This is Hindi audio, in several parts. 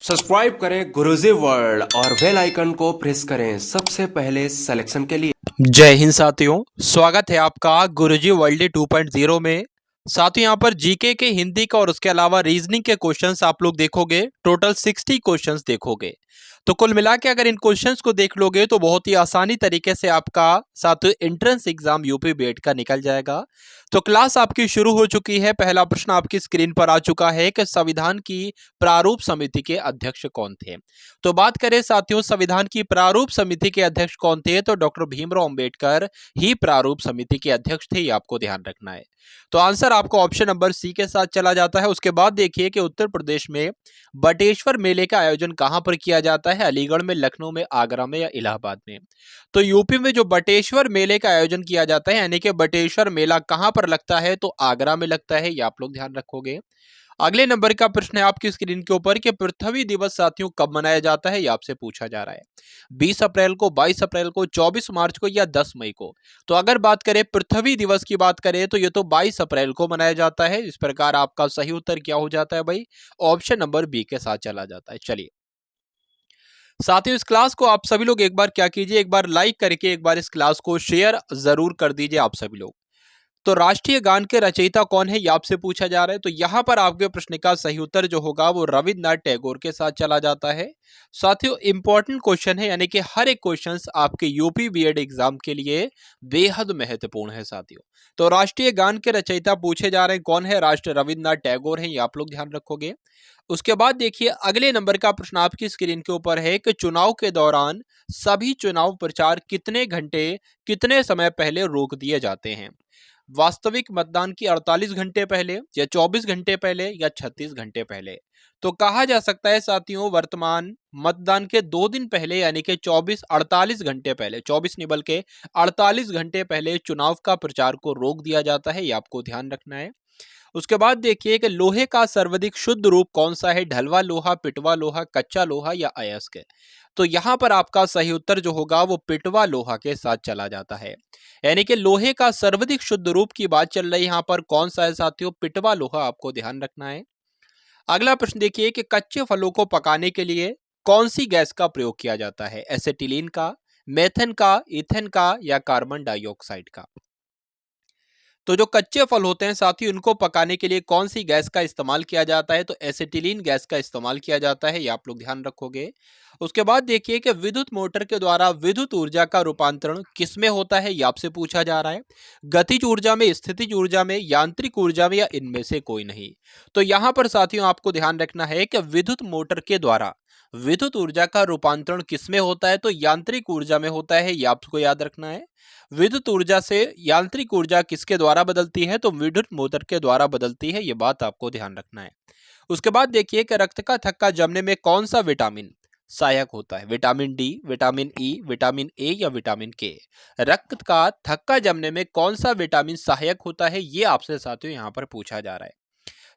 सब्सक्राइब करें गुरुजी वर्ल्ड और बेल आइकन को प्रेस करें सबसे पहले सिलेक्शन के लिए। जय हिंद साथियों, स्वागत है आपका गुरुजी वर्ल्ड 2.0 में। साथियों, यहाँ पर जीके के हिंदी का और उसके अलावा रीजनिंग के क्वेश्चंस आप लोग देखोगे। टोटल 60 क्वेश्चंस देखोगे। तो कुल मिला के अगर इन क्वेश्चंस को देख लोगे तो बहुत ही आसानी तरीके से आपका साथियों एंट्रेंस एग्जाम यूपी बीएड का निकल जाएगा। तो क्लास आपकी शुरू हो चुकी है। पहला प्रश्न आपकी स्क्रीन पर आ चुका है कि संविधान की प्रारूप समिति के अध्यक्ष कौन थे। तो बात करें साथियों संविधान की प्रारूप समिति के अध्यक्ष कौन थे, तो डॉक्टर भीमराव अंबेडकर ही प्रारूप समिति के अध्यक्ष थे। ये आपको ध्यान रखना है। तो आंसर आपको ऑप्शन नंबर सी के साथ चला जाता है। उसके बाद देखिए कि उत्तर प्रदेश में बटेश्वर मेले का आयोजन कहां पर किया जाता है, अलीगढ़ में, लखनऊ में, आगरा में या इलाहाबाद में। तो यूपी में जो बटेश्वर मेले का आयोजन किया जाता है यानी कि बटेश्वर मेला कहां पर लगता है, तो आगरा में लगता है। ये आप लोग ध्यान रखोगे। अगले नंबर का प्रश्न है आपकी स्क्रीन के ऊपर कि पृथ्वी दिवस साथियों कब मनाया जाता है, ये आपसे पूछा जा रहा है। 20 अप्रैल को, 22 अप्रैल को, 24 मार्च को या 10 मई को। तो अगर बात करें पृथ्वी दिवस की बात करें तो ये तो 22 अप्रैल को मनाया जाता है। इस प्रकार आपका सही उत्तर क्या हो जाता है भाई, ऑप्शन नंबर बी के साथ चला जाता है। चलिए साथियों, इस क्लास को आप सभी लोग एक बार क्या कीजिए, एक बार लाइक करके एक बार इस क्लास को शेयर जरूर कर दीजिए आप सभी लोग। तो राष्ट्रीय गान के रचयिता कौन है, ये आपसे पूछा जा रहा है। तो यहां पर आपके प्रश्न का सही उत्तर जो होगा वो रविन्द्रनाथ टैगोर के साथ चला जाता है। साथियों इंपॉर्टेंट क्वेश्चन है यानी कि हर एक क्वेश्चन आपके यूपी बीएड एग्जाम के लिए बेहद महत्वपूर्ण है साथियों। तो राष्ट्रीय गान के रचयिता पूछे जा रहे हैं कौन है, राष्ट्र रविन्द्रनाथ टैगोर है। ये आप लोग ध्यान रखोगे। उसके बाद देखिए अगले नंबर का प्रश्न आपकी स्क्रीन के ऊपर है कि चुनाव के दौरान सभी चुनाव प्रचार कितने घंटे कितने समय पहले रोक दिए जाते हैं। वास्तविक मतदान की 48 घंटे पहले या 24 घंटे पहले या 36 घंटे पहले। तो कहा जा सकता है साथियों वर्तमान मतदान के 2 दिन पहले यानी कि 48 घंटे पहले, 24 नहीं बल्कि 48 घंटे पहले चुनाव का प्रचार को रोक दिया जाता है। ये आपको ध्यान रखना है। उसके बाद देखिए कि लोहे का सर्वाधिक शुद्ध रूप कौन सा है, ढलवा लोहा, पिटवा लोहा, कच्चा लोहा या अयस्क। तो यहां पर आपका सही उत्तर जो होगा वो पिटवा लोहा के साथ चला जाता है। यानी कि लोहे का सर्वाधिक शुद्ध रूप की बात चल रही है, यहां पर कौन सा है साथियों, पिटवा लोहा आपको ध्यान रखना है। अगला प्रश्न देखिए कि कच्चे फलों को पकाने के लिए कौन सी गैस का प्रयोग किया जाता है, एसिटिलीन का, मेथेन का, इथेन का या कार्बन डाइऑक्साइड का। तो जो कच्चे फल होते हैं साथियों उनको पकाने के लिए कौन सी गैस का इस्तेमाल किया जाता है, तो एसिटिलीन गैस का इस्तेमाल किया जाता है। ये आप लोग ध्यान रखोगे। उसके बाद देखिए कि विद्युत मोटर के द्वारा विद्युत ऊर्जा का रूपांतरण किसमें होता है, ये आपसे पूछा जा रहा है। गतिज ऊर्जा में, स्थितिज ऊर्जा में, यांत्रिक ऊर्जा में या इनमें से कोई नहीं। तो यहां पर साथियों आपको ध्यान रखना है कि विद्युत मोटर के द्वारा विद्युत ऊर्जा का रूपांतरण किसमें होता है, तो यांत्रिक ऊर्जा में होता है। ये आपको याद रखना है। विद्युत ऊर्जा से यांत्रिक ऊर्जा किसके द्वारा बदलती है, तो विद्युत मोटर के द्वारा बदलती है। ये बात आपको ध्यान रखना है। उसके बाद देखिए कि रक्त का थक्का जमने में कौन सा विटामिन सहायक होता है, vitamin D, vitamin E, vitamin A या विटामिन के। रक्त का थक्का जमने में कौन सा विटामिन सहायक होता है, ये आपसे साथियों यहां पर पूछा जा रहा है।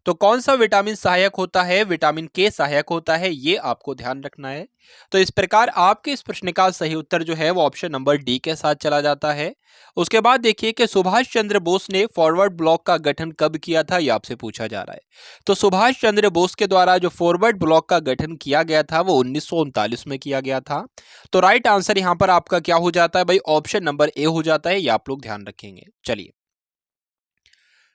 तो कौन सा विटामिन सहायक होता है, विटामिन के सहायक होता है। ये आपको ध्यान रखना है। तो इस प्रकार आपके इस प्रश्न का सही उत्तर जो है वो ऑप्शन नंबर डी के साथ चला जाता है। उसके बाद देखिए कि सुभाष चंद्र बोस ने फॉरवर्ड ब्लॉक का गठन कब किया था, ये आपसे पूछा जा रहा है। तो सुभाष चंद्र बोस के द्वारा जो फॉरवर्ड ब्लॉक का गठन किया गया था वो 1939 में किया गया था। तो राइट आंसर यहां पर आपका क्या हो जाता है भाई, ऑप्शन नंबर ए हो जाता है। ये आप लोग ध्यान रखेंगे। चलिए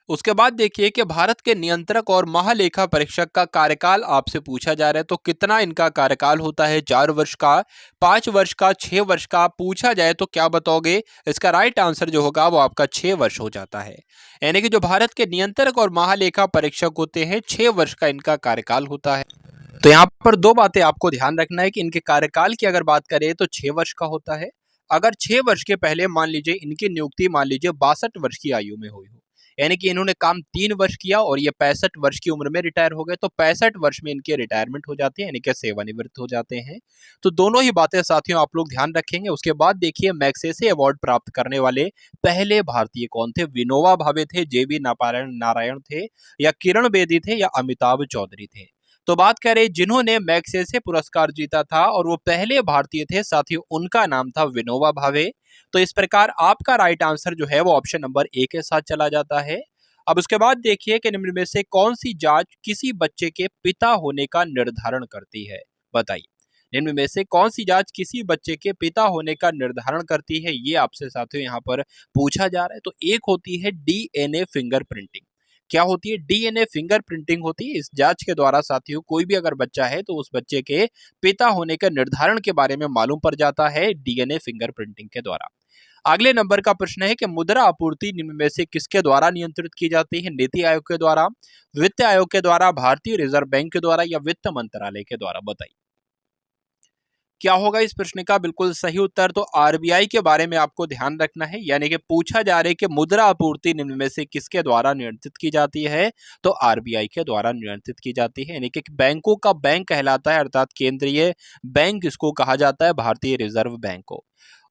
उसके बाद देखिए कि भारत के नियंत्रक और महालेखा परीक्षक का कार्यकाल आपसे पूछा जा रहा है। तो कितना इनका कार्यकाल होता है, 4 वर्ष का, 5 वर्ष का, 6 वर्ष का। पूछा जाए तो क्या बताओगे, इसका राइट आंसर जो होगा वो आपका 6 वर्ष हो जाता है। यानी कि जो भारत के नियंत्रक और महालेखा परीक्षक होते हैं 6 वर्ष का इनका कार्यकाल होता है। तो यहाँ पर दो बातें आपको ध्यान रखना है कि इनके कार्यकाल की अगर बात करें तो 6 वर्ष का होता है। अगर 6 वर्ष के पहले मान लीजिए इनकी नियुक्ति मान लीजिए 62 वर्ष की आयु में हुई हो, यानी कि इन्होंने काम 3 वर्ष किया और ये 65 वर्ष की उम्र में रिटायर हो गए, तो 65 वर्ष में इनके रिटायरमेंट हो जाती है, यानी कि सेवानिवृत्त हो जाते हैं। तो दोनों ही बातें साथियों आप लोग ध्यान रखेंगे। उसके बाद देखिए मैग्सेसे अवार्ड प्राप्त करने वाले पहले भारतीय कौन थे, विनोबा भावे थे, जेबी नारायण नारायण थे या किरण बेदी थे या अमिताभ चौधरी थे। तो बात करें जिन्होंने मैग्सेसे पुरस्कार जीता था और वो पहले भारतीय थे साथियों, उनका नाम था विनोबा भावे। तो इस प्रकार आपका राइट आंसर जो है वो ऑप्शन नंबर ए के साथ चला जाता है। अब उसके बाद देखिए कि निम्न में से कौन सी जांच किसी बच्चे के पिता होने का निर्धारण करती है, बताइए। निम्न में से कौन सी जांच किसी बच्चे के पिता होने का निर्धारण करती है, ये आपसे साथियों यहाँ पर पूछा जा रहा है। तो एक होती है डीएनए फिंगरप्रिंटिंग। क्या होती है? डीएनए फिंगरप्रिंटिंग होती है। इस जांच के द्वारा साथियों कोई भी अगर बच्चा है तो उस बच्चे के पिता होने के निर्धारण के बारे में मालूम पड़ जाता है डीएनए फिंगरप्रिंटिंग के द्वारा। अगले नंबर का प्रश्न है कि मुद्रा आपूर्ति निम्न में से किसके द्वारा नियंत्रित की जाती है? नीति आयोग के द्वारा, वित्त आयोग के द्वारा, भारतीय रिजर्व बैंक के द्वारा या वित्त मंत्रालय के द्वारा, बताइए। क्या होगा इस प्रश्न का बिल्कुल सही उत्तर? तो आरबीआई के बारे में आपको ध्यान रखना है, यानी कि पूछा जा रहा है कि मुद्रा आपूर्ति निम्न में से किसके द्वारा नियंत्रित की जाती है? तो आरबीआई के द्वारा नियंत्रित की जाती है, यानी कि बैंकों का बैंक कहलाता है, अर्थात केंद्रीय बैंक इसको कहा जाता है, भारतीय रिजर्व बैंक को।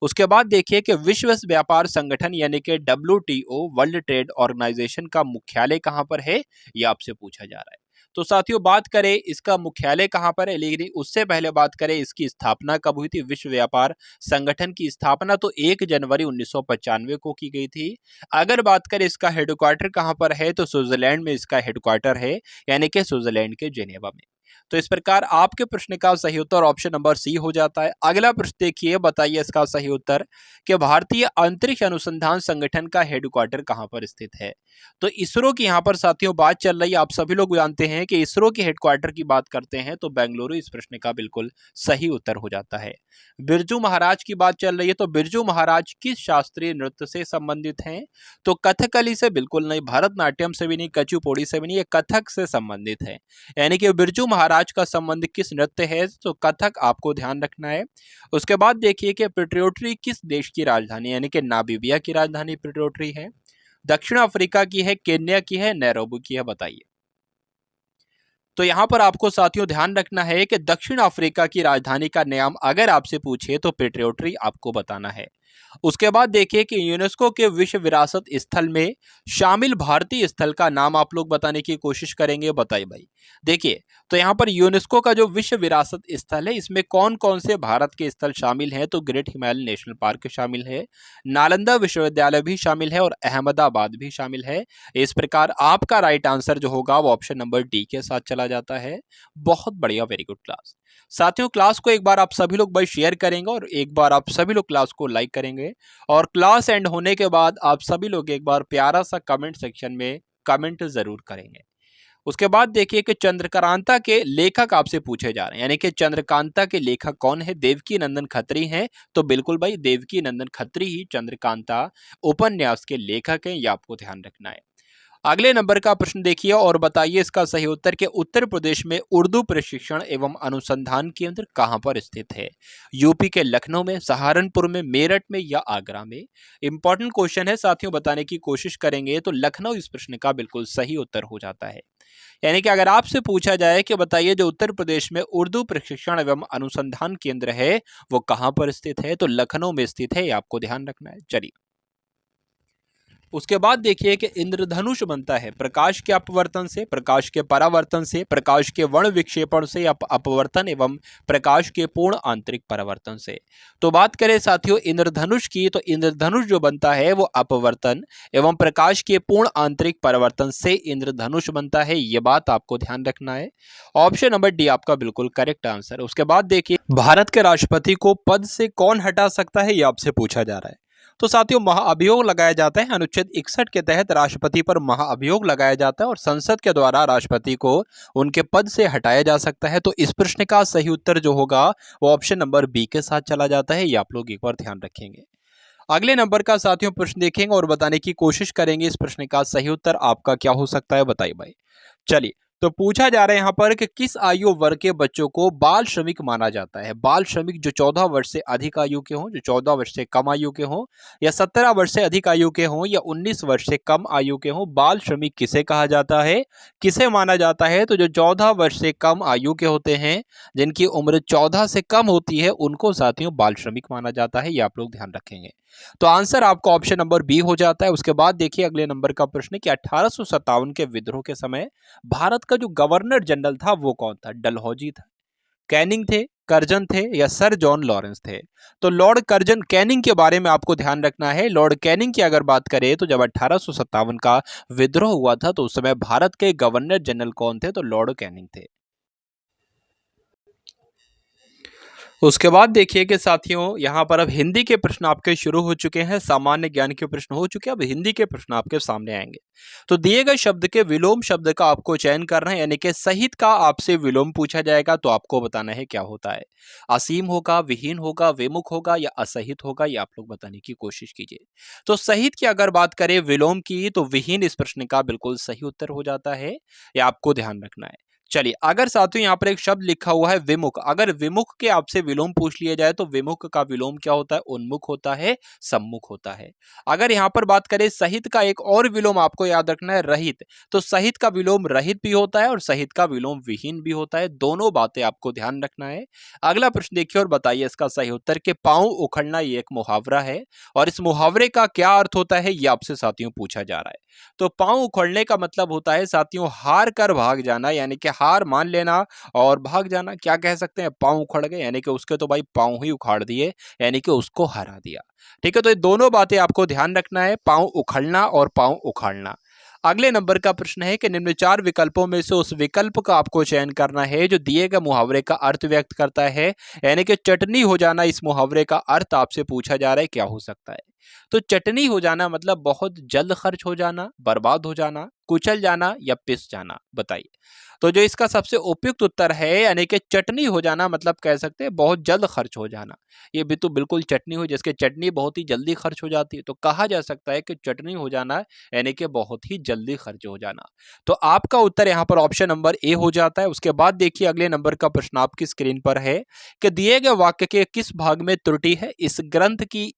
उसके बाद देखिए कि विश्व व्यापार संगठन यानी कि डब्ल्यूटीओ, वर्ल्ड ट्रेड ऑर्गेनाइजेशन का मुख्यालय कहाँ पर है, ये आपसे पूछा जा रहा है। तो साथियों बात करें इसका मुख्यालय कहाँ पर है, लेकिन उससे पहले बात करें इसकी स्थापना कब हुई थी। विश्व व्यापार संगठन की स्थापना तो 1 जनवरी 1995 को की गई थी। अगर बात करें इसका हेडक्वार्टर कहाँ पर है, तो स्विट्जरलैंड में इसका हेडक्वार्टर है, यानी कि स्विट्जरलैंड के जेनेवा में। तो इस प्रकार आपके प्रश्न का सही उत्तर ऑप्शन नंबर सी हो जाता है। अगला प्रश्न देखिए, बताइए इसका सही उत्तर कि भारतीय अंतरिक्ष अनुसंधान संगठन का हेडक्वार्टर कहाँ पर स्थित है। तो इसरो की यहाँ पर साथियों बात चल रही है। आप सभी लोग जानते हैं कि इसरो के हेडक्वार्टर की बात करते हैं तो बेंगलुरु इस प्रश्न का बिल्कुल सही उत्तर हो जाता है। बिरजू महाराज की बात चल रही है, तो बिरजू महाराज किस शास्त्रीय नृत्य से संबंधित हैं? तो कथकली से बिल्कुल नहीं, भरतनाट्यम से भी नहीं, कचुपोड़ी से भी नहीं, ये कथक से संबंधित है। यानी कि बिरजू महाराज का संबंध किस नृत्य है? तो कथक आपको ध्यान रखना है। उसके बाद देखिए कि पिट्यूटरी किस देश की राजधानी, यानी कि नामीबिया की राजधानी पिट्यूटरी है, दक्षिण अफ्रीका की है, केन्या की है, नैरोबी की है, बताइए। तो यहां पर आपको साथियों ध्यान रखना है कि दक्षिण अफ्रीका की राजधानी का नाम अगर आपसे पूछे तो पिट्यूटरी आपको बताना है। उसके बाद देखिए कि यूनेस्को के विश्व विरासत स्थल में शामिल भारतीय स्थल का नाम आप लोग बताने की कोशिश करेंगे, बताइए भाई। देखिए तो यहाँ पर यूनेस्को का जो विश्व विरासत स्थल है इसमें कौन कौन से भारत के स्थल शामिल हैं? तो ग्रेट हिमालयन नेशनल पार्क शामिल है, नालंदा विश्वविद्यालय भी शामिल है और अहमदाबाद भी शामिल है। इस प्रकार आपका राइट आंसर जो होगा वो ऑप्शन नंबर डी के साथ चला जाता है। बहुत बढ़िया, वेरी गुड क्लास। साथियों क्लास को एक बार आप सभी लोग भाई शेयर करेंगे और एक बार आप सभी लोग क्लास को लाइक करेंगे और क्लास एंड होने के बाद आप सभी लोग एक बार प्यारा सा कमेंट सेक्शन में कमेंट जरूर करेंगे। उसके बाद देखिए कि चंद्रकांता के लेखक आपसे पूछे जा रहे हैं, यानी कि चंद्रकांता के लेखक कौन है? देवकी नंदन खत्री हैं। तो बिल्कुल भाई देवकी नंदन खत्री ही चंद्रकांता उपन्यास के लेखक हैं, ये आपको ध्यान रखना है। अगले नंबर का प्रश्न देखिए और बताइए इसका सही उत्तर कि उत्तर प्रदेश में उर्दू प्रशिक्षण एवं अनुसंधान केंद्र कहां पर स्थित है? यूपी के लखनऊ में, सहारनपुर में, मेरठ में या आगरा में? इंपॉर्टेंट क्वेश्चन है साथियों, बताने की कोशिश करेंगे तो लखनऊ इस प्रश्न का बिल्कुल सही उत्तर हो जाता है। यानी कि अगर आपसे पूछा जाए कि बताइए जो उत्तर प्रदेश में उर्दू प्रशिक्षण एवं अनुसंधान केंद्र है वो कहां पर स्थित है, तो लखनऊ में स्थित है, ये आपको ध्यान रखना है। चलिए उसके बाद देखिए कि इंद्रधनुष बनता है प्रकाश के अपवर्तन से, प्रकाश के परावर्तन से, प्रकाश के वर्ण विक्षेपण से, अपवर्तन एवं प्रकाश के पूर्ण आंतरिक परावर्तन से। तो बात करें साथियों इंद्रधनुष की, तो इंद्रधनुष जो बनता है वो अपवर्तन एवं प्रकाश के पूर्ण आंतरिक परावर्तन से इंद्रधनुष बनता है, ये बात आपको ध्यान रखना है। ऑप्शन नंबर डी आपका बिल्कुल करेक्ट आंसर। उसके बाद देखिए भारत के राष्ट्रपति को पद से कौन हटा सकता है, ये आपसे पूछा जा रहा है। तो साथियों महाअभियोग लगाया जाता है, अनुच्छेद 61 के तहत राष्ट्रपति पर महाअभियोग लगाया जाता है और संसद के द्वारा राष्ट्रपति को उनके पद से हटाया जा सकता है। तो इस प्रश्न का सही उत्तर जो होगा वो ऑप्शन नंबर बी के साथ चला जाता है, ये आप लोग एक बार ध्यान रखेंगे। अगले नंबर का साथियों प्रश्न देखेंगे और बताने की कोशिश करेंगे इस प्रश्न का सही उत्तर आपका क्या हो सकता है, बताइए भाई। चलिए तो पूछा जा रहा है यहाँ पर कि किस आयु वर्ग के बच्चों को बाल श्रमिक माना जाता है? बाल श्रमिक जो 14 वर्ष से अधिक आयु के हों, जो 14 वर्ष से कम आयु के हों, या 17 वर्ष से अधिक आयु के हों, या 19 वर्ष से कम आयु के हों, बाल श्रमिक किसे कहा जाता है, किसे माना जाता है? तो जो 14 वर्ष से कम आयु के होते हैं, जिनकी उम्र 14 से कम होती है, उनको साथियों बाल श्रमिक माना जाता है, ये आप लोग ध्यान रखेंगे। तो आंसर आपका ऑप्शन नंबर बी हो जाता है। उसके बाद देखिए अगले नंबर का प्रश्न कि 1857 के विद्रोह के समय भारत का जो गवर्नर जनरल था वो कौन था? डलहौजी था, कैनिंग थे, कर्जन थे या सर जॉन लॉरेंस थे? तो लॉर्ड कर्जन कैनिंग के बारे में आपको ध्यान रखना है। लॉर्ड कैनिंग की अगर बात करें तो जब 1857 का विद्रोह हुआ था तो उस समय भारत के गवर्नर जनरल कौन थे? तो लॉर्ड कैनिंग थे। उसके बाद देखिए कि साथियों यहाँ पर अब हिंदी के प्रश्न आपके शुरू हो चुके हैं, सामान्य ज्ञान के प्रश्न हो चुके हैं, अब हिंदी के प्रश्न आपके सामने आएंगे। तो दिए गए शब्द के विलोम शब्द का आपको चयन करना है, यानी कि सहित का आपसे विलोम पूछा जाएगा तो आपको बताना है क्या होता है। असीम होगा, विहीन होगा, विमुख होगा या असहित होगा, ये आप लोग बताने की कोशिश कीजिए। तो सहित की अगर बात करें विलोम की तो विहीन इस प्रश्न का बिल्कुल सही उत्तर हो जाता है, ये आपको ध्यान रखना है। चलिए अगर साथियों यहाँ पर एक शब्द लिखा हुआ है विमुख, अगर विमुख के आपसे विलोम पूछ लिया जाए तो विमुख का विलोम क्या होता है? उन्मुख होता है, सम्मुख होता है। अगर यहाँ पर बात करें सहित का, एक और विलोम आपको याद रखना है रहित, तो सहित का विलोम रहित भी होता है और सहित का विलोम विहीन भी होता है, दोनों बातें आपको ध्यान रखना है। अगला प्रश्न देखिए और बताइए इसका सही उत्तर कि पांव उखड़ना ये एक मुहावरा है और इस मुहावरे का क्या अर्थ होता है ये आपसे साथियों पूछा जा रहा है। तो पांव उखड़ने का मतलब होता है साथियों हार कर भाग जाना, यानी कि हार मान लेना और भाग जाना। क्या कह सकते हैं? पांव उखड़ गए, यानी कि उसके तो भाई पांव ही उखाड़ दिए, यानी कि उसको हरा दिया। ठीक है, तो ये दोनों बातें आपको ध्यान रखना है, पांव उखड़ना और पांव उखाड़ना। अगले नंबर का प्रश्न है कि निम्न चार विकल्पों में से उस विकल्प का आपको चयन करना है जो दिए गए मुहावरे का अर्थ व्यक्त करता है, यानी कि चटनी हो जाना इस मुहावरे का अर्थ आपसे पूछा जा रहा है क्या हो सकता है। तो चटनी हो जाना मतलब बहुत जल्द खर्च हो जाना, बर्बाद हो जाना, कुचल जाना या पिस जाना, बताइए। तो जो इसका सबसे उपयुक्त उत्तर है यानी कि चटनी हो जाना मतलब कह सकते हैं बहुत जल्द खर्च हो जाना। ये भी तो बिल्कुल चटनी हो, जिसके चटनी बहुत ही जल्दी खर्च हो जाती है, तो कहा जा सकता है कि चटनी हो जाना यानी कि बहुत ही जल्दी खर्च हो जाना। तो आपका उत्तर यहाँ पर ऑप्शन नंबर ए हो जाता है। उसके बाद देखिए अगले नंबर का प्रश्न आपकी स्क्रीन पर है कि दिए गए वाक्य के किस भाग में त्रुटि है? इस ग्रंथ की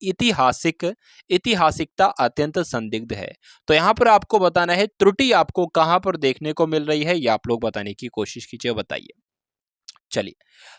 ऐतिहासिकता अत्यंत संदिग्ध है। तो यहाँ पर आपको बताना है त्रुटि आपको कहां पर देखने को मिल रही है, ये आप लोग बताने की कोशिश कीजिए, बताइए। चलिए,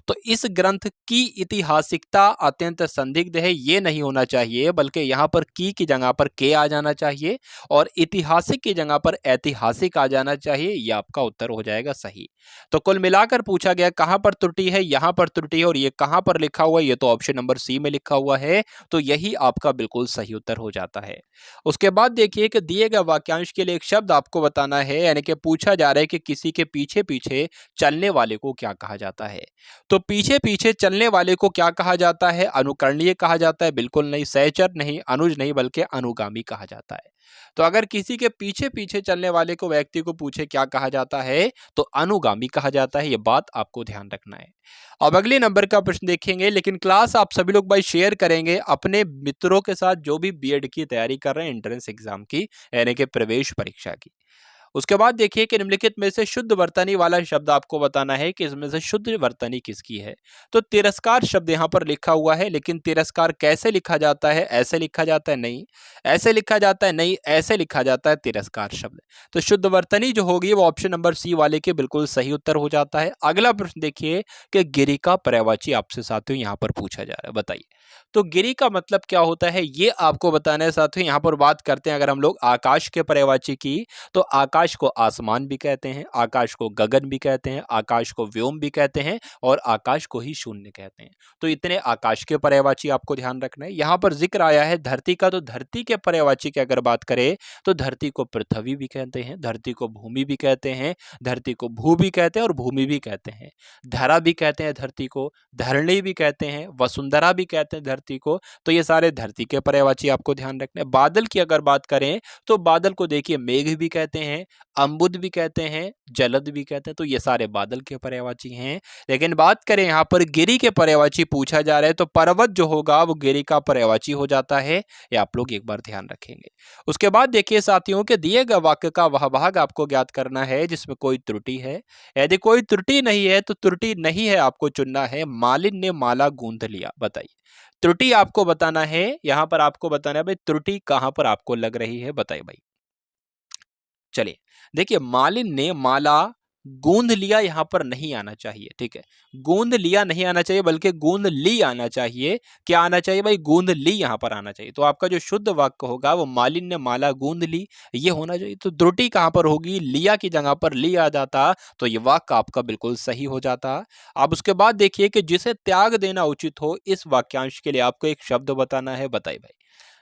तो इस ग्रंथ की ऐतिहासिकता अत्यंत संदिग्ध है, ये नहीं होना चाहिए, बल्कि यहाँ पर की जगह पर के आ जाना चाहिए और ऐतिहासिक की जगह पर ऐतिहासिक आ जाना चाहिए, ये आपका उत्तर हो जाएगा सही। तो कुल मिलाकर पूछा गया कहां पर त्रुटि है, यहां पर त्रुटि है और ये कहां पर लिखा हुआ है, ये तो ऑप्शन नंबर सी में लिखा हुआ है, तो यही आपका बिल्कुल सही उत्तर हो जाता है। उसके बाद देखिए कि दिए गए वाक्यांश के लिए एक शब्द आपको बताना है, यानी कि पूछा जा रहा है कि किसी के पीछे पीछे चलने वाले को क्या कहा जाता है। तो पीछे पीछे चलने वाले को क्या कहा जाता है? अनुकरणीय कहा जाता है? बिल्कुल नहीं, सहचर नहीं, अनुज नहीं, बल्कि अनुगामी कहा जाता है। तो अगर किसी के पीछे पीछे चलने वाले को व्यक्ति को पूछे क्या कहा जाता है तो अनुगामी कहा जाता है, ये बात आपको ध्यान रखना है। अब अगले नंबर का प्रश्न देखेंगे, लेकिन क्लास आप सभी लोग भाई शेयर करेंगे अपने मित्रों के साथ जो भी बीएड की तैयारी कर रहे हैं, एंट्रेंस एग्जाम की यानी कि प्रवेश परीक्षा की। उसके बाद देखिए कि निम्नलिखित में से शुद्ध वर्तनी वाला शब्द आपको बताना है कि इसमें से शुद्ध वर्तनी किसकी है। तो तिरस्कार शब्द यहाँ पर लिखा हुआ है, लेकिन तिरस्कार कैसे लिखा जाता है? ऐसे लिखा जाता है? नहीं। ऐसे लिखा जाता है? नहीं, ऐसे लिखा जाता है तिरस्कार शब्द। तो शुद्ध वर्तनी जो होगी वो ऑप्शन नंबर सी वाले के बिल्कुल सही उत्तर हो जाता है। अगला प्रश्न देखिए कि गिरि का पर्यायवाची आपसे साथियों यहाँ पर पूछा जा रहा है, बताइए। तो गिरि का मतलब क्या होता है ये आपको बताना है साथियों। यहाँ पर बात करते हैं अगर हम लोग आकाश के पर्यायवाची की, तो आकाश को आसमान भी कहते हैं, आकाश को गगन भी कहते हैं, आकाश को व्योम भी कहते हैं और आकाश को ही शून्य कहते हैं। तो इतने आकाश के पर्यायवाची आपको ध्यान रखना है। यहाँ पर जिक्र आया है धरती का, तो धरती के पर्यायवाची की अगर बात करें तो धरती को पृथ्वी भी कहते हैं, धरती को भूमि भी कहते हैं, धरती को भू भी कहते हैं और भूमि भी कहते हैं, धरा भी कहते हैं धरती को, धरणी भी कहते हैं, वसुंधरा भी कहते हैं धरती को। तो ये सारे धरती के पर्यायवाची आपको ध्यान रखने। बादल की अगर बात करें तो बादल को देखिए मेघ भी कहते हैं, अम्बुद भी कहते हैं, जलद भी कहते हैं, तो ये सारे बादल के पर्यायवाची हैं। लेकिन बात करें यहाँ पर गिरि के पर्यायवाची पूछा जा रहा है, तो पर्वत जो होगा वो गिरि का पर्यायवाची हो जाता है, ये आप लोग एक बार ध्यान रखेंगे। उसके बाद देखिए साथियों के दिए गए वाक्य का वह भाग आपको ज्ञात करना है जिसमें कोई त्रुटि है। यदि कोई त्रुटि नहीं है तो त्रुटि नहीं है आपको चुनना है। मालिन ने माला गूंथ लिया, बताइए। त्रुटि आपको बताना है, यहां पर आपको बताना है भाई त्रुटि कहां पर आपको लग रही है, बताइए भाई। चलिए देखिए, मालिन ने माला गूंद लिया यहाँ पर नहीं आना चाहिए, ठीक है। गूंद लिया नहीं आना चाहिए बल्कि गूंद ली आना चाहिए। क्या आना चाहिए भाई? गूंद ली यहाँ पर आना चाहिए। तो आपका जो शुद्ध वाक्य होगा वो मालिन्य माला गूंद ली, ये होना चाहिए। तो त्रुटि कहाँ पर होगी? लिया की जगह पर ली आ जाता तो ये वाक्य आपका बिल्कुल सही हो जाता। अब उसके बाद देखिए कि जिसे त्याग देना उचित हो, इस वाक्यांश के लिए आपको एक शब्द बताना है। बताइए भाई,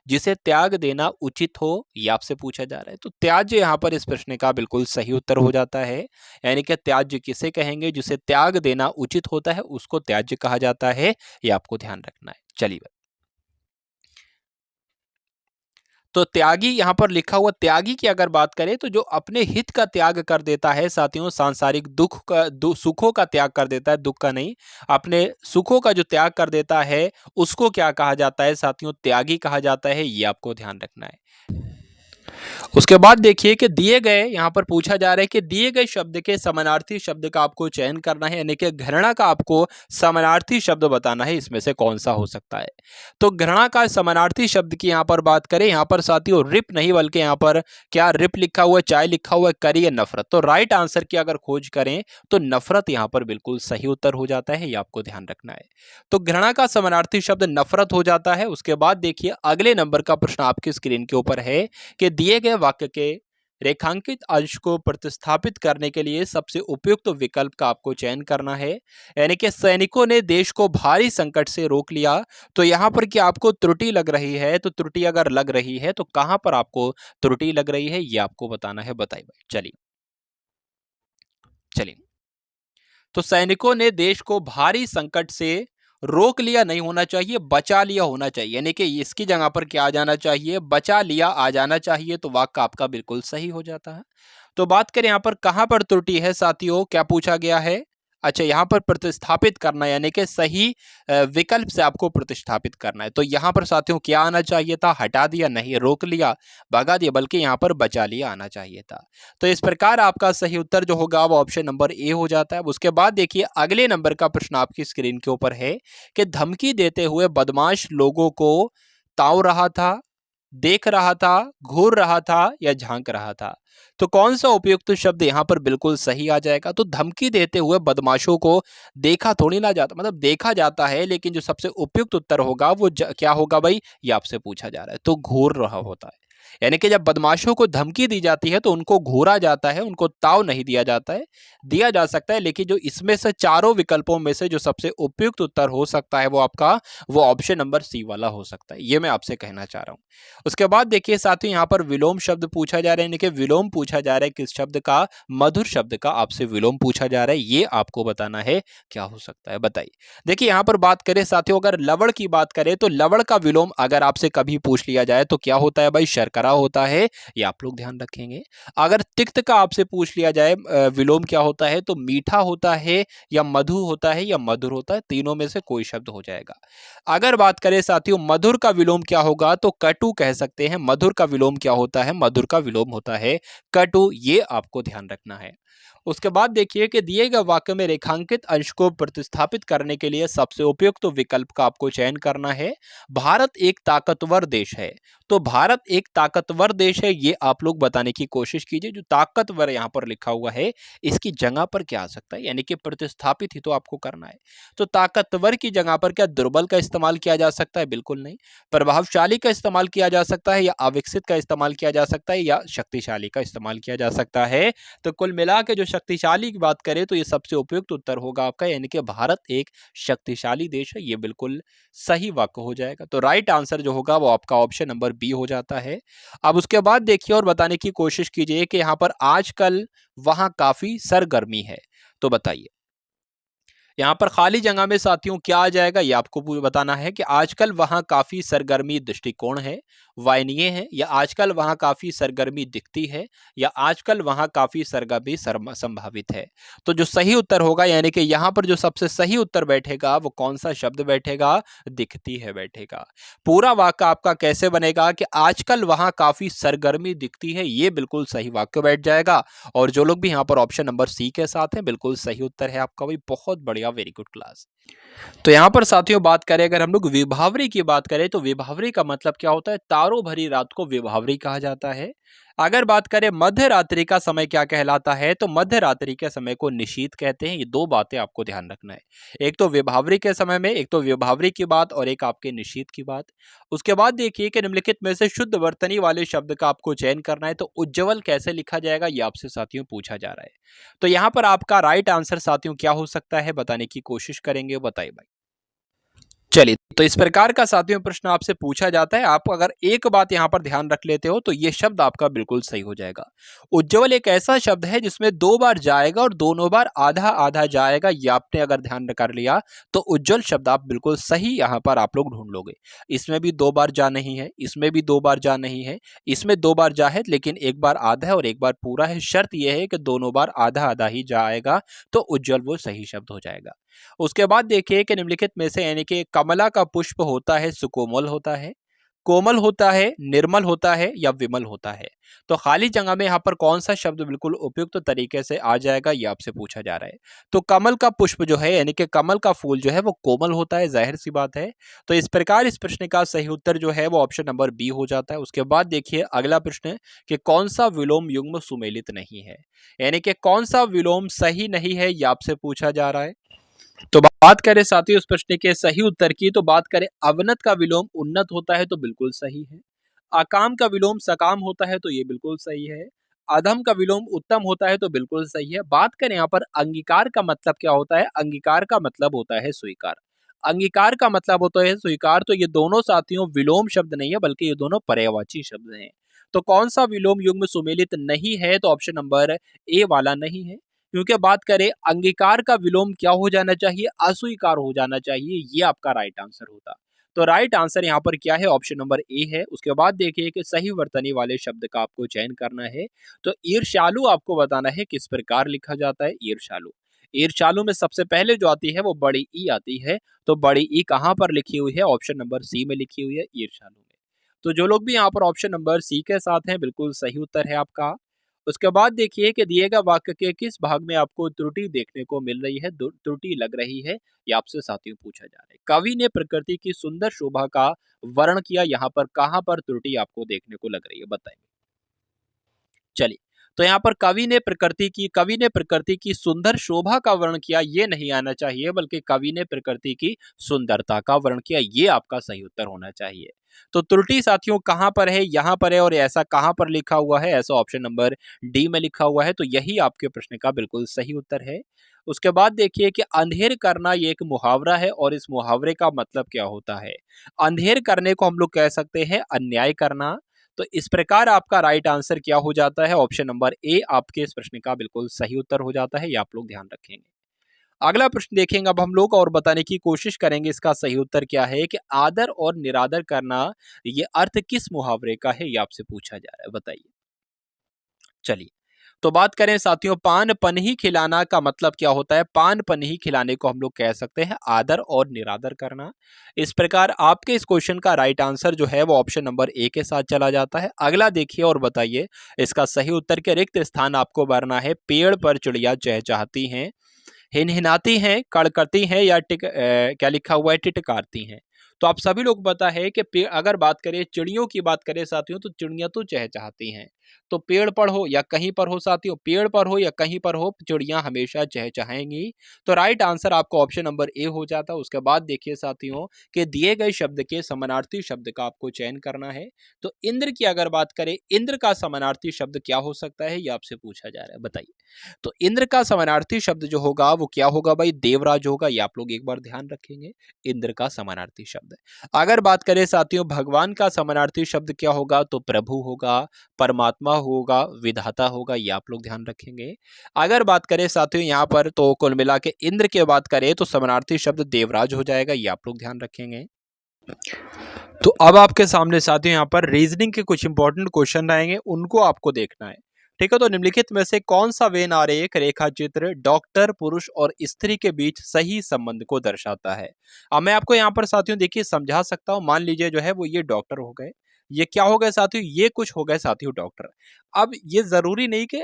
जिसे त्याग देना उचित हो, ये आपसे पूछा जा रहा है। तो त्याज्य यहाँ पर इस प्रश्न का बिल्कुल सही उत्तर हो जाता है। यानी कि त्याज्य किसे कहेंगे? जिसे त्याग देना उचित होता है उसको त्याज्य कहा जाता है, ये आपको ध्यान रखना है। चलिए, तो त्यागी यहाँ पर लिखा हुआ त्यागी की अगर बात करें तो जो अपने हित का त्याग कर देता है साथियों, सांसारिक सुखों का त्याग कर देता है, दुख का नहीं, अपने सुखों का जो त्याग कर देता है उसको क्या कहा जाता है साथियों? त्यागी कहा जाता है, ये आपको ध्यान रखना है। उसके बाद देखिए कि दिए गए, यहां पर पूछा जा रहा है कि दिए गए शब्द के समानार्थी शब्द का आपको चयन करना है, यानी कि घृणा का आपको समानार्थी शब्द बताना है, इसमें से कौन सा हो सकता है। तो घृणा का समानार्थी शब्द की यहां पर बात करें, यहां पर साथियों रिप नहीं बल्कि यहां पर क्या रिप लिखा हुआ है, चाय लिखा हुआ है, करी है नफरत। तो राइट आंसर की अगर खोज करें तो नफरत यहां पर बिल्कुल सही उत्तर हो जाता है, ये आपको ध्यान रखना है। तो घृणा का समानार्थी शब्द नफरत हो जाता है। उसके बाद देखिए अगले नंबर का प्रश्न आपकी स्क्रीन के ऊपर है कि दिए गए वाक्य के रेखांकित अंश को प्रतिस्थापित करने के लिए सबसे उपयुक्त विकल्प का आपको चयन करना है। यानी कि सैनिकों ने देश को भारी संकट से रोक लिया। तो यहां पर क्या आपको त्रुटि लग रही है? तो त्रुटि अगर लग रही है तो कहां पर आपको त्रुटि लग रही है, ये आपको बताना है। बताइए भाई, चलिए चलिए। तो सैनिकों ने देश को भारी संकट से रोक लिया नहीं होना चाहिए, बचा लिया होना चाहिए। यानी कि इसकी जगह पर क्या आ जाना चाहिए? बचा लिया आ जाना चाहिए। तो वाक्य आपका बिल्कुल सही हो जाता है। तो बात करें यहां पर कहां पर त्रुटि है साथियों, क्या पूछा गया है? अच्छा, यहां पर प्रतिस्थापित करना, यानी कि सही विकल्प से आपको प्रतिस्थापित करना है। तो यहां पर साथियों क्या आना चाहिए था? हटा दिया नहीं, रोक लिया, भगा दिया, बल्कि यहां पर बचा लिया आना चाहिए था। तो इस प्रकार आपका सही उत्तर जो होगा वो ऑप्शन नंबर ए हो जाता है। उसके बाद देखिए अगले नंबर का प्रश्न आपकी स्क्रीन के ऊपर है कि धमकी देते हुए बदमाश लोगों को ताव रहा था, देख रहा था, घूर रहा था या झांक रहा था। तो कौन सा उपयुक्त शब्द यहां पर बिल्कुल सही आ जाएगा? तो धमकी देते हुए बदमाशों को देखा थोड़ी ना जाता, मतलब देखा जाता है, लेकिन जो सबसे उपयुक्त उत्तर होगा वो क्या होगा भाई? ये आपसे पूछा जा रहा है। तो घूर रहा होता है। यानी कि जब बदमाशों को धमकी दी जाती है तो उनको घूरा जाता है, उनको ताव नहीं दिया जाता है। दिया जा सकता है, लेकिन जो इसमें से चारों विकल्पों में से जो सबसे उपयुक्त उत्तर हो सकता है वो आपका वो ऑप्शन नंबर सी वाला हो सकता है, ये मैं आपसे कहना चाह रहा हूं। उसके बाद देखिए साथियों यहाँ पर विलोम शब्द पूछा जा रहा है, यानी कि विलोम पूछा जा रहा है किस शब्द का? मधुर शब्द का आपसे विलोम पूछा जा रहा है, ये आपको बताना है क्या हो सकता है। बताइए। देखिए यहाँ पर बात करें साथियों, अगर लवण की बात करें तो लवण का विलोम अगर आपसे कभी पूछ लिया जाए तो क्या होता है भाई? शर्करा होता है, ये आप लोग ध्यान रखेंगे। अगर तिक्त का आपसे पूछ लिया जाए विलोम क्या होता है, तो मीठा होता है या मधु होता है या मधुर होता है, तीनों में से कोई शब्द हो जाएगा। अगर बात करें साथियों मधुर का विलोम क्या होगा, तो कटु कह सकते हैं। मधुर का विलोम क्या होता है? मधुर का विलोम होता है कटु, ये आपको ध्यान रखना है। उसके बाद देखिए कि दिए गए वाक्य में रेखांकित अंश को प्रतिस्थापित करने के लिए सबसे उपयुक्त विकल्प का आपको चयन करना है। भारत एक ताकतवर देश है। तो भारत एक ताकतवर देश है, ये आप लोग बताने की कोशिश कीजिए। जो ताकतवर यहां पर लिखा हुआ है इसकी जगह पर क्या आ सकता है? यानी कि प्रतिस्थापित ही तो आपको करना है। तो ताकतवर की जगह पर क्या दुर्बल का इस्तेमाल किया जा सकता है? बिल्कुल नहीं। प्रभावशाली का इस्तेमाल किया जा सकता है या अविकसित का इस्तेमाल किया जा सकता है या शक्तिशाली का इस्तेमाल किया जा सकता है। तो कुल मिला के जो शक्तिशाली की बात करें तो ये सबसे उपयुक्त उत्तर होगा आपका, यानी कि भारत एक शक्तिशाली देश है, ये बिल्कुल सही वाक्य हो जाएगा। तो राइट आंसर जो होगा वो आपका ऑप्शन नंबर बी हो जाता है। अब उसके बाद देखिए और बताने की कोशिश कीजिए कि यहाँ पर आजकल वहां काफी सरगर्मी है। तो बताइए यहाँ पर खाली जगह में साथियों क्या आ जाएगा, ये आपको बताना है कि आजकल वहां काफी सरगर्मी दृष्टिकोण है, वायनीय है, या आजकल वहां काफी सरगर्मी दिखती है, या आजकल वहां काफी सरगर्मी संभावित है। तो जो सही उत्तर होगा, यानी कि यहाँ पर जो सबसे सही उत्तर बैठेगा वो कौन सा शब्द बैठेगा? दिखती है बैठेगा। पूरा वाक्य आपका कैसे बनेगा कि आजकल वहां काफी सरगर्मी दिखती है, ये बिल्कुल सही वाक्य बैठ जाएगा। और जो लोग भी यहाँ पर ऑप्शन नंबर सी के साथ हैं, बिल्कुल सही उत्तर है आपका भाई, बहुत बढ़िया, वेरी गुड क्लास। तो यहाँ पर साथियों बात करें, अगर हम लोग विभावरी की बात करें तो विभावरी का मतलब क्या होता है? ताव अंगारों भरी रात को विभावरी कहा जाता है। अगर बात करें मध्य रात्रि का समय क्या कहलाता है, तो मध्य रात्रि के समय को निशीथ कहते हैं। ये दो बातें आपको ध्यान रखना है, एक तो विभावरी के समय में, एक तो विभावरी की बात और एक आपके निशीथ की बात। उसके बाद देखिए कि निम्नलिखित में से शुद्ध वर्तनी वाले शब्द का आपको चयन करना है, तो उज्ज्वल कैसे लिखा जाएगा ये आपसे साथियों पूछा जा रहा है। तो यहाँ पर आपका राइट आंसर साथियों क्या हो सकता है बताने की कोशिश करेंगे, बताइए भाई। चलिए, तो इस प्रकार का साथियों प्रश्न आपसे पूछा जाता है। आप अगर एक बात यहाँ पर ध्यान रख लेते हो तो ये शब्द आपका बिल्कुल सही हो जाएगा। उज्ज्वल एक ऐसा शब्द है जिसमें दो बार जाएगा और दोनों बार आधा आधा जाएगा। ये आपने अगर ध्यान कर लिया तो उज्ज्वल शब्द आप बिल्कुल सही यहाँ पर आप लोग ढूंढ लोगे। इसमें भी दो बार जा नहीं है, इसमें भी दो बार जा नहीं है, इसमें दो बार जा है लेकिन एक बार आधा है और एक बार पूरा है। शर्त यह है कि दोनों बार आधा आधा ही जाएगा, तो उज्ज्वल वो सही शब्द हो जाएगा। उसके बाद देखिए कि निम्नलिखित में से यानी कि कमला का पुष्प होता है सुकोमल होता है, कोमल होता है, निर्मल होता है या विमल होता है। तो खाली जगह में यहाँ पर कौन सा शब्द बिल्कुल उपयुक्त तरीके से आ जाएगा ये आपसे पूछा जा रहा है। तो कमल का पुष्प जो है यानी कि कमल का फूल जो है वो कोमल होता है, जाहिर सी बात है। तो इस प्रकार इस प्रश्न का सही उत्तर जो है वो ऑप्शन नंबर बी हो जाता है। उसके बाद देखिए अगला प्रश्न कि कौन सा विलोम युग्म सुमेलित नहीं है, यानी कि कौन सा विलोम सही नहीं है ये आपसे पूछा जा रहा है। तो बात करें साथियों उस प्रश्न के सही उत्तर की, तो बात करें अवनत का विलोम उन्नत होता है तो बिल्कुल सही है। अकाम का विलोम सकाम होता है तो ये बिल्कुल सही है। अधम का विलोम उत्तम होता है तो बिल्कुल सही है। बात करें यहाँ पर अंगीकार का मतलब क्या होता है, अंगीकार का मतलब होता है स्वीकार। अंगीकार का मतलब होता है स्वीकार। तो ये दोनों साथियों विलोम शब्द नहीं है बल्कि ये दोनों पर्यायवाची शब्द हैं। तो कौन सा विलोम युग्म सुमेलित नहीं है, तो ऑप्शन नंबर ए वाला नहीं है। क्योंकि बात करें अंगीकार का विलोम क्या हो जाना चाहिए, अस्वीकार हो जाना चाहिए, ये आपका राइट आंसर होता। तो राइट आंसर यहाँ पर क्या है, ऑप्शन नंबर ए है। उसके बाद देखिए कि सही वर्तनी वाले शब्द का आपको चयन करना है। तो ईर्ष्यालु आपको बताना है किस प्रकार लिखा जाता है ईर्ष्यालु। ईर्ष्यालु में सबसे पहले जो आती है वो बड़ी ई आती है। तो बड़ी ई कहाँ पर लिखी हुई है, ऑप्शन नंबर सी में लिखी हुई है, ईर्ष्यालु में। तो जो लोग भी यहाँ पर ऑप्शन नंबर सी के साथ हैं बिल्कुल सही उत्तर है आपका। उसके बाद देखिए कि दिए गए वाक्य के किस भाग में आपको त्रुटि देखने को मिल रही है, त्रुटि लग रही है, ये आपसे साथियों पूछा जा रहा है। कवि ने प्रकृति की सुंदर शोभा का वर्णन किया, यहाँ पर कहाँ पर त्रुटि आपको देखने को लग रही है, बताइए। चलिए, तो यहाँ पर कवि ने प्रकृति की सुंदर शोभा का वर्णन किया, ये नहीं आना चाहिए बल्कि कवि ने प्रकृति की सुंदरता का वर्णन किया, ये आपका सही उत्तर होना चाहिए। तो त्रुटि साथियों कहाँ पर है, यहाँ पर है, और ऐसा कहाँ पर लिखा हुआ है, ऐसा ऑप्शन नंबर डी में लिखा हुआ है। तो यही आपके प्रश्न का बिल्कुल सही उत्तर है। उसके बाद देखिए कि अंधेर करना ये एक मुहावरा है, और इस मुहावरे का मतलब क्या होता है। अंधेर करने को हम लोग कह सकते हैं अन्याय करना। तो इस प्रकार आपका राइट आंसर क्या हो जाता है, ऑप्शन नंबर ए आपके इस प्रश्न का बिल्कुल सही उत्तर हो जाता है, ये आप लोग ध्यान रखेंगे। अगला प्रश्न देखेंगे अब हम लोग और बताने की कोशिश करेंगे इसका सही उत्तर क्या है कि आदर और निरादर करना ये अर्थ किस मुहावरे का है, ये आपसे पूछा जा रहा है, बताइए। चलिए, तो बात करें साथियों पान पनही खिलाना का मतलब क्या होता है। पान पनही खिलाने को हम लोग कह सकते हैं आदर और निरादर करना। इस प्रकार आपके इस क्वेश्चन का राइट आंसर जो है वो ऑप्शन नंबर ए के साथ चला जाता है। अगला देखिए और बताइए इसका सही उत्तर के रिक्त स्थान आपको भरना है। पेड़ पर चिड़िया चहचहाती हैं, हिनहिनाती हैं, कड़कती हैं या क्या लिखा हुआ है, टिटकारती हैं। तो आप सभी लोग पता है कि अगर बात करें चिड़ियों की बात करें साथियों, तो चिड़ियां तो चहचहाती हैं। तो पेड़ पर हो या कहीं पर हो साथियों, पेड़ पर हो या कहीं पर हो, चिड़ियां हमेशा चहचहाएंगी। तो राइट आंसर आपको ऑप्शन नंबर ए हो जाता है। उसके बाद देखिए साथियों कि दिए गए शब्द के समानार्थी शब्द का आपको चयन करना है। तो इंद्र की अगर बात करें, इंद्र का समानार्थी शब्द क्या हो सकता है, ये आपसे पूछा जा रहा है, बताइए। तो इंद्र का समानार्थी शब्द जो होगा वो क्या होगा भाई, देवराज होगा, ये आप लोग एक बार ध्यान रखेंगे। इंद्र का समानार्थी शब्द। अगर बात करें साथियों भगवान का समानार्थी शब्द क्या होगा, तो प्रभु होगा, परमात्मा होगा, विधाता होगा, ये आप लोग ध्यान रखेंगे। अगर बात करें साथियों यहाँ पर तो कुल मिला के इंद्र की बात करें तो समानार्थी शब्द देवराज हो जाएगा, ये आप लोग ध्यान रखेंगे। तो अब आपके सामने साथियों यहाँ पर रीजनिंग के कुछ इंपॉर्टेंट क्वेश्चन आएंगे, उनको आपको देखना है, ठीक है। तो निम्नलिखित में से कौन सा वेन आरेख रेखा चित्र डॉक्टर पुरुष और स्त्री के बीच सही संबंध को दर्शाता है। अब मैं आपको यहाँ पर साथियों देखिए समझा सकता हूँ। मान लीजिए जो है वो ये डॉक्टर हो गए, ये क्या हो गए साथियों, ये कुछ हो गए साथियों डॉक्टर। अब ये जरूरी नहीं कि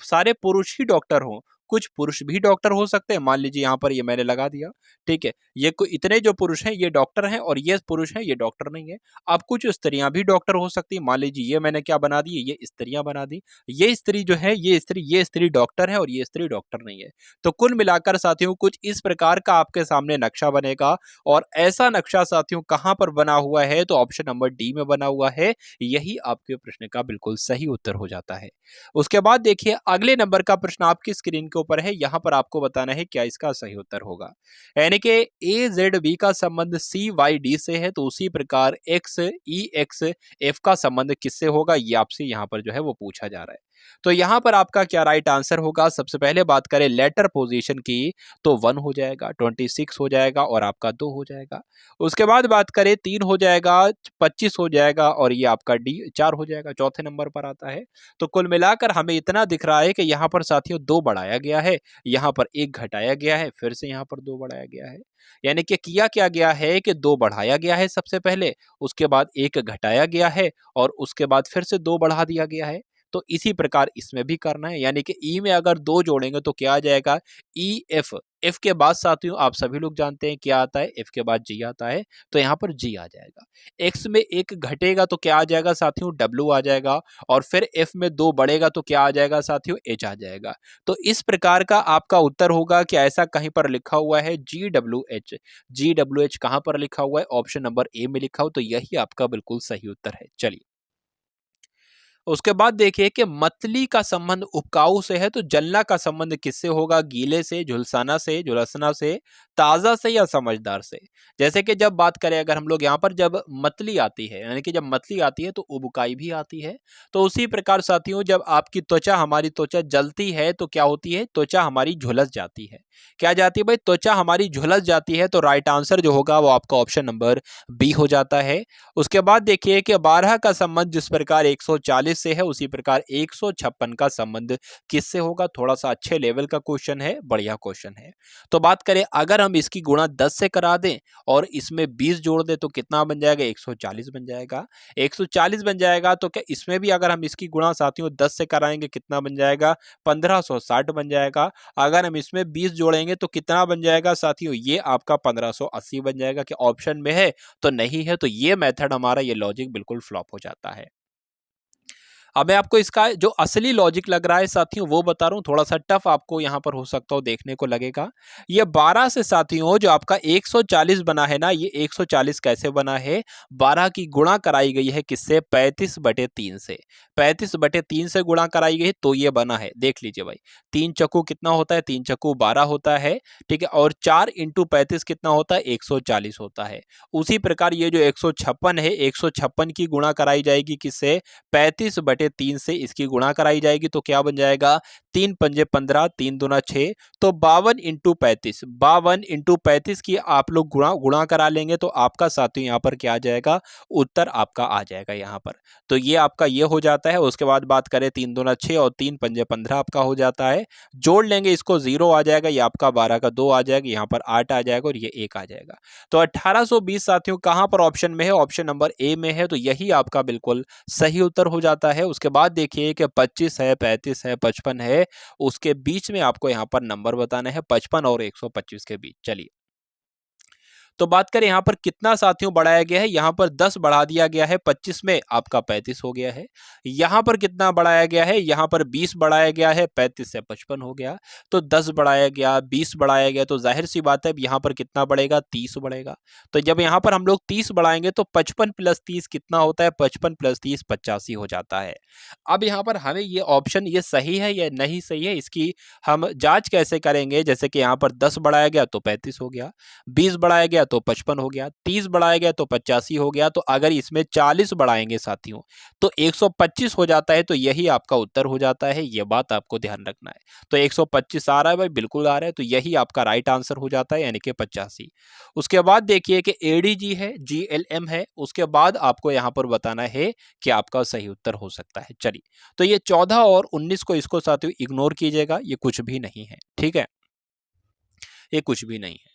सारे पुरुष ही डॉक्टर हों, कुछ पुरुष भी डॉक्टर हो सकते हैं, मान लीजिए यहाँ पर ये मैंने लगा दिया, ठीक है, ये इतने जो पुरुष हैं ये डॉक्टर हैं और ये पुरुष हैं ये डॉक्टर नहीं है। अब कुछ स्त्रियां भी डॉक्टर हो सकती है, मान लीजिए ये मैंने क्या बना दी, ये स्त्रियां बना दी, ये स्त्री जो है ये स्त्री डॉक्टर है और ये स्त्री डॉक्टर नहीं है। तो कुल मिलाकर साथियों कुछ इस प्रकार का आपके सामने नक्शा बनेगा और ऐसा नक्शा साथियों कहां पर बना हुआ है, तो ऑप्शन नंबर डी में बना हुआ है। यही आपके प्रश्न का बिल्कुल सही उत्तर हो जाता है। उसके बाद देखिए अगले नंबर का प्रश्न आपकी स्क्रीन के ऊपर है, यहां पर आपको बताना है क्या इसका सही उत्तर होगा। यानी कि ए जेड बी का संबंध सी वाई डी से है, तो उसी प्रकार एक्स ई एक्स एफ का संबंध किससे होगा, ये आपसे यहां पर जो है वो पूछा जा रहा है। तो यहां पर आपका क्या राइट आंसर होगा, सबसे पहले बात करें लेटर पोजीशन की, तो 1 हो जाएगा, 26 हो जाएगा और आपका 2 हो जाएगा। उसके बाद बात करें 3 हो जाएगा, 25 हो जाएगा और ये आपका डी 4 हो जाएगा, चौथे नंबर पर आता है। तो कुल मिलाकर हमें इतना दिख रहा है कि यहाँ पर साथियों 2 बढ़ाया गया है, यहाँ पर 1 घटाया गया है, फिर से यहाँ पर 2 बढ़ाया गया है। यानी कि किया क्या गया है कि 2 बढ़ाया गया है सबसे पहले, उसके बाद 1 घटाया गया है और उसके बाद फिर से 2 बढ़ा दिया गया है। तो इसी प्रकार इसमें भी करना है, यानी कि ई में अगर 2 जोड़ेंगे तो क्या आ जाएगा, ई एफ, एफ के बाद साथियों आप सभी लोग जानते हैं क्या आता है, एफ के बाद जी आता है, तो यहाँ पर जी आ जाएगा। एक्स में 1 घटेगा तो क्या आ जाएगा साथियों, डब्ल्यू आ जाएगा और फिर एफ में 2 बढ़ेगा तो क्या आ जाएगा साथियों, एच आ जाएगा। तो इस प्रकार का आपका उत्तर होगा कि ऐसा कहीं पर लिखा हुआ है जी डब्ल्यू एच, जी डब्ल्यू एच कहां पर लिखा हुआ है, ऑप्शन नंबर ए में लिखा हो, तो यही आपका बिल्कुल सही उत्तर है। चलिए उसके बाद देखिए कि मतली का संबंध उपकाऊ से है, तो जलना का संबंध किससे होगा, गीले से, झुलसाना से, झुलसना से, ताजा से या समझदार से। जैसे कि जब बात करें अगर हम लोग यहाँ पर जब मतली आती है, यानी कि जब मतली आती है तो उबकाई भी आती है। तो उसी प्रकार साथियों जब आपकी त्वचा, हमारी त्वचा जलती है तो क्या होती है, त्वचा हमारी झुलस जाती है। क्या जाती है भाई, त्वचा हमारी झुलस जाती है, तो राइट आंसर जो होगा वो आपका ऑप्शन नंबर बी हो जाता है। उसके बाद देखिए कि 12 का संबंध जिस प्रकार 140 से है, उसी प्रकार 156 का संबंध किससे होगा। थोड़ा सा अच्छे लेवल का क्वेश्चन है, बढ़िया क्वेश्चन है। तो बात करें अगर हम इसकी गुणा 10 से करा दें और इसमें 20 जोड़ दें तो कितना बन जाएगा, 140 बन जाएगा। 140 बन जाएगा तो क्या इसमें भी अगर हम इसकी गुणा साथियों 10 से कराएंगे कितना बन जाएगा, 1560 बन जाएगा। अगर हम इसमें 20 जोड़ेंगे तो कितना बन जाएगा साथियों, ये आपका 1580 बन जाएगा। कि ऑप्शन में है तो नहीं है, तो ये मेथड हमारा, ये लॉजिक बिल्कुल फ्लॉप हो जाता है। अब मैं आपको इसका जो असली लॉजिक लग रहा है साथियों वो बता रहा हूं, थोड़ा सा टफ आपको यहां पर हो सकता हो, देखने को लगेगा। ये 12 से साथियों जो आपका 140 बना है ना, ये 140 कैसे बना है, 12 की गुणा कराई गई है किससे, 35/3 से, 35/3 से गुणा कराई गई है तो ये बना है। देख लीजिए भाई, 3 चक्कू कितना होता है, 3 चक्कू 12 होता है, ठीक है, और 4 इंटू 35 कितना होता है, 140 होता है। उसी प्रकार ये जो 156 है, 156 की गुणा कराई जाएगी किससे, 35/3 से इसकी गुणा कराई जाएगी तो क्या बन जाएगा, 3 पंजे 15, 3 दूना 6, तो 52 इंटू 35, 52 इंटू 35 की आप लोग गुणा गुणा करा लेंगे तो आपका साथियों यहाँ पर क्या आ जाएगा, उत्तर आपका आ जाएगा यहाँ पर। तो ये आपका ये हो जाता है। उसके बाद बात करें 3 दूना 6 और 3 पंजे 15 आपका हो जाता है, जोड़ लेंगे इसको 0 आ जाएगा, ये आपका 12 का 2 आ जाएगा, यहाँ पर 8 आ जाएगा और ये 1 आ जाएगा। तो 1820 साथियों कहां पर ऑप्शन में है, ऑप्शन नंबर ए में है, तो यही आपका बिल्कुल सही उत्तर हो जाता है। उसके बाद देखिए कि 25 है, 35 है, 55 है, उसके बीच में आपको यहाँ पर नंबर बताना है, 55 और 125 के बीच। चलिए तो बात करें यहाँ पर कितना साथियों बढ़ाया गया है, यहाँ पर 10 बढ़ा दिया गया है, 25 में आपका 35 हो गया है। यहाँ पर कितना बढ़ाया गया है, यहाँ पर 20 बढ़ाया गया है, 35 से 55 हो गया। तो 10 बढ़ाया गया, 20 बढ़ाया गया, तो जाहिर सी बात है यहाँ पर कितना बढ़ेगा, 30 बढ़ेगा। तो जब यहाँ पर हम लोग 30 बढ़ाएंगे तो 55 + 30 कितना होता है, 55 + 30 85 हो जाता है। अब यहाँ पर हमें ये ऑप्शन ये सही है या नहीं सही है, इसकी हम जांच कैसे करेंगे। जैसे कि यहाँ पर 10 बढ़ाया गया तो 35 हो गया, 20 बढ़ाया गया तो 55 हो गया, 30 बढ़ाया गया तो 85 हो गया, तो अगर इसमें 40 बढ़ाएंगे साथियों तो 125 हो जाता है, तो यही आपका उत्तर हो जाता है। ये बात आपको ध्यान रखना है। तो 125 आ रहा है भाई, बिल्कुल आ रहा है, तो यही आपका राइट आंसर हो जाता है, यानी कि 85। उसके बाद देखिए कि एडीजी है, जीएलएम है, उसके बाद आपको यहाँ पर बताना है कि आपका सही उत्तर हो सकता है। चलिए तो ये 14 और 19 को इसको साथियों इग्नोर कीजिएगा, ये कुछ भी नहीं है, ठीक है, ये कुछ भी नहीं है।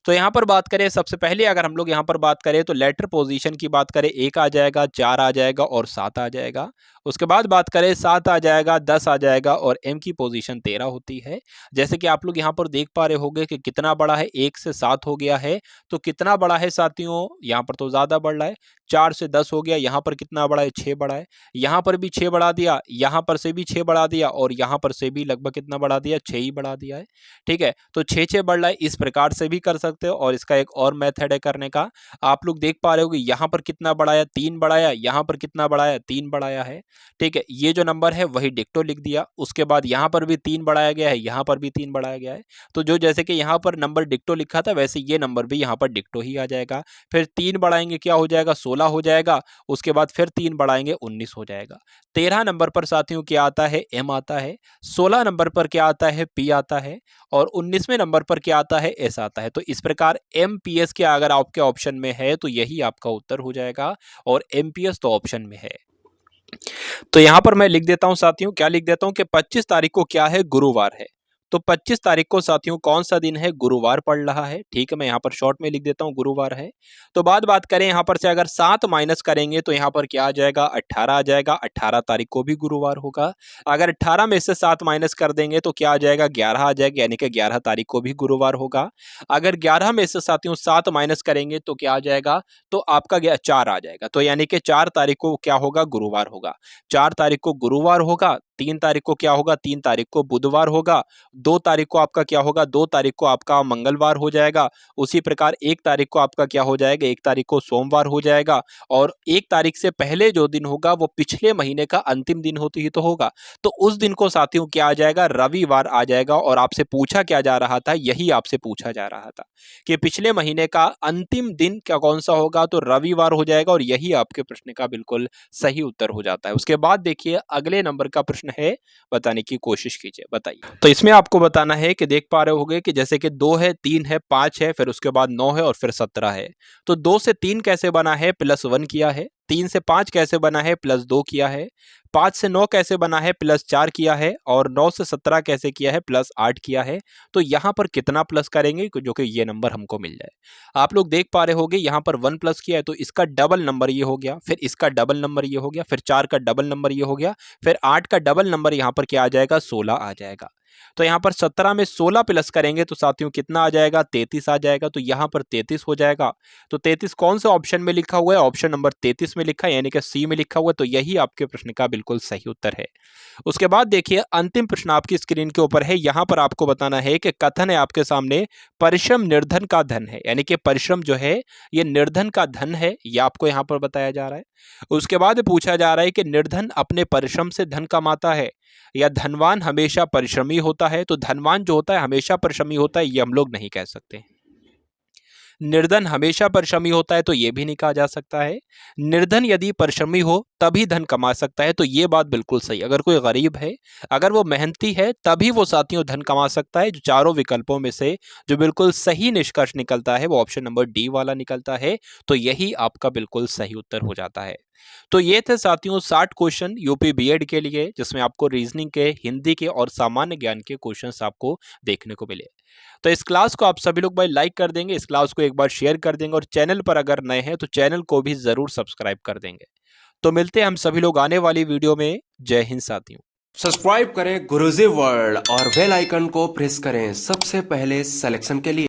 तो यहाँ पर बात करें सबसे पहले, अगर हम लोग यहाँ पर बात करें तो लेटर पोजीशन की बात करें 1 आ जाएगा, 4 आ जाएगा और 7 आ जाएगा। उसके बाद बात करें 7 आ जाएगा, 10 आ जाएगा और एम की पोजीशन 13 होती है। जैसे कि आप लोग यहाँ पर देख पा रहे होंगे कि कितना बड़ा है, 1 से 7 हो गया है, तो कितना बड़ा है साथियों, यहाँ पर तो ज्यादा बढ़ रहा है, 4 से 10 हो गया, यहाँ पर कितना बड़ा है, 6 बड़ा है, यहाँ पर भी 6 बढ़ा दिया, यहाँ पर से भी 6 बढ़ा दिया और यहाँ पर से भी लगभग कितना बढ़ा दिया, 6 ही बढ़ा दिया है। ठीक है, तो 6 बढ़ रहा है, इस प्रकार से भी कर सकते हो। और इसका एक और मेथड है करने का, आप लोग देख पा रहे हो कि यहाँ पर कितना बढ़ाया, 3 बढ़ाया, यहाँ पर कितना बढ़ाया, 3 बढ़ाया है। ठीक है, ये जो नंबर है वही डिक्टो लिख दिया। उसके बाद यहाँ पर भी 3 बढ़ाया गया है, यहाँ पर भी 3 बढ़ाया गया है। तो जो जैसे कि यहाँ पर नंबर डिक्टो लिखा था, वैसे ये नंबर भी यहाँ पर डिक्टो ही आ जाएगा। फिर 3 बढ़ाएंगे क्या हो जाएगा, 16 हो जाएगा। उसके बाद फिर 3 बढ़ाएंगे 19 हो जाएगा। 13 नंबर पर साथियों क्या आता है, एम आता है। 16 नंबर पर क्या आता है, पी आता है। और 19वें नंबर पर क्या आता है, एस आता है। तो इस प्रकार एमपीएस के अगर आपके ऑप्शन में है तो यही आपका उत्तर हो जाएगा, और एमपीएस तो ऑप्शन में है। तो यहां पर मैं लिख देता हूं साथियों, क्या लिख देता हूं कि 25 तारीख को क्या है, गुरुवार है। तो 25 तारीख को साथियों कौन सा दिन है, गुरुवार पड़ रहा है। ठीक है, मैं यहाँ पर शॉर्ट में लिख देता हूँ गुरुवार है। तो बात करें यहाँ पर से, अगर 7 माइनस करेंगे तो यहाँ पर क्या आ जाएगा, 18 आ जाएगा। 18 तारीख को भी गुरुवार होगा। अगर 18 में से 7 माइनस कर देंगे तो क्या आ जाएगा, 11 आ जाएगा, यानी कि 11 तारीख को भी गुरुवार होगा। अगर 11 में से साथियों 7 माइनस करेंगे तो क्या आ जाएगा, तो आपका 4 आ जाएगा। तो यानी कि 4 तारीख को क्या होगा, गुरुवार होगा। 4 तारीख को गुरुवार होगा। 3 तारीख को क्या होगा, 3 तारीख को बुधवार होगा। 2 तारीख को आपका क्या होगा, 2 तारीख को आपका मंगलवार हो जाएगा। उसी प्रकार 1 तारीख को आपका क्या हो जाएगा, 1 तारीख को सोमवार हो जाएगा। और 1 तारीख से पहले जो दिन होगा वो पिछले महीने का अंतिम दिन होती ही तो होगा, तो उस दिन को साथियों क्या आ जाएगा, रविवार आ जाएगा। और आपसे पूछा क्या जा रहा था, यही आपसे पूछा जा रहा था कि पिछले महीने का अंतिम दिन क्या कौन सा होगा, तो रविवार हो जाएगा। और यही आपके प्रश्न का बिल्कुल सही उत्तर हो जाता है। उसके बाद देखिए अगले नंबर का प्रश्न है, बताने की कोशिश कीजिए, बताइए। तो इसमें आपको बताना है कि देख पा रहे होगे कि जैसे कि 2 है, 3 है, 5 है, फिर उसके बाद 9 है और फिर 17 है। तो 2 से 3 कैसे बना है, +1 किया है। 3 से 5 कैसे बना है, +2 किया है। 5 से 9 कैसे बना है, +4 किया है। और 9 से 17 कैसे किया है, +8 किया है। तो यहाँ पर कितना प्लस करेंगे जो कि ये नंबर हमको मिल जाए। आप लोग देख पा रहे होगे यहाँ पर 1 प्लस किया है, तो इसका डबल नंबर ये हो गया, फिर इसका डबल नंबर ये हो गया, फिर 4 का डबल नंबर ये हो गया, फिर 8 का डबल नंबर यहाँ पर क्या आ जाएगा, 16 आ जाएगा। तो यहाँ पर 17 में 16 प्लस करेंगे तो साथियों कितना आ जाएगा, 33 आ जाएगा। तो यहाँ पर 33 हो जाएगा। तो 33 कौन से ऑप्शन में लिखा हुआ है, ऑप्शन नंबर 33 में लिखा है, यानी कि सी में लिखा हुआ है। तो यही आपके प्रश्न का बिल्कुल सही उत्तर है। उसके बाद देखिए अंतिम प्रश्न आपकी स्क्रीन के ऊपर है। यहाँ पर आपको बताना है कि कथन है आपके सामने, परिश्रम निर्धन का धन है, यानी कि परिश्रम जो है ये निर्धन का धन है, ये आपको यहाँ पर बताया जा रहा है। उसके बाद पूछा जा रहा है कि निर्धन अपने परिश्रम से धन कमाता है या धनवान हमेशा परिश्रमी होता है। तो धनवान जो होता है हमेशा परिश्रमी होता है, ये हम लोग नहीं कह सकते। निर्धन हमेशा परिश्रमी होता है तो ये भी नहीं कहा जा सकता है। निर्धन यदि परिश्रमी हो तभी धन कमा सकता है, तो ये बात बिल्कुल सही। अगर कोई गरीब है, अगर वो मेहनती है, तभी वो साथियों धन कमा सकता है। जो चारों विकल्पों में से जो बिल्कुल सही निष्कर्ष निकलता है वो ऑप्शन नंबर डी वाला निकलता है। तो यही आपका बिल्कुल सही उत्तर हो जाता है। तो ये थे साथियों 60 क्वेश्चन यूपी बीएड के लिए, जिसमें आपको रीजनिंग के, हिंदी के और सामान्य ज्ञान के क्वेश्चंस आपको देखने को मिले। तो इस क्लास को आप सभी लोग भाई लाइक कर देंगे, इस क्लास को एक बार शेयर कर देंगे, और चैनल पर अगर नए हैं तो चैनल को भी जरूर सब्सक्राइब कर देंगे। तो मिलते हैं हम सभी लोग आने वाली वीडियो में। जय हिंद साथियों। सब्सक्राइब करें गुरुजी वर्ल्ड और बेल आइकन को प्रेस करें सबसे पहले सिलेक्शन के लिए।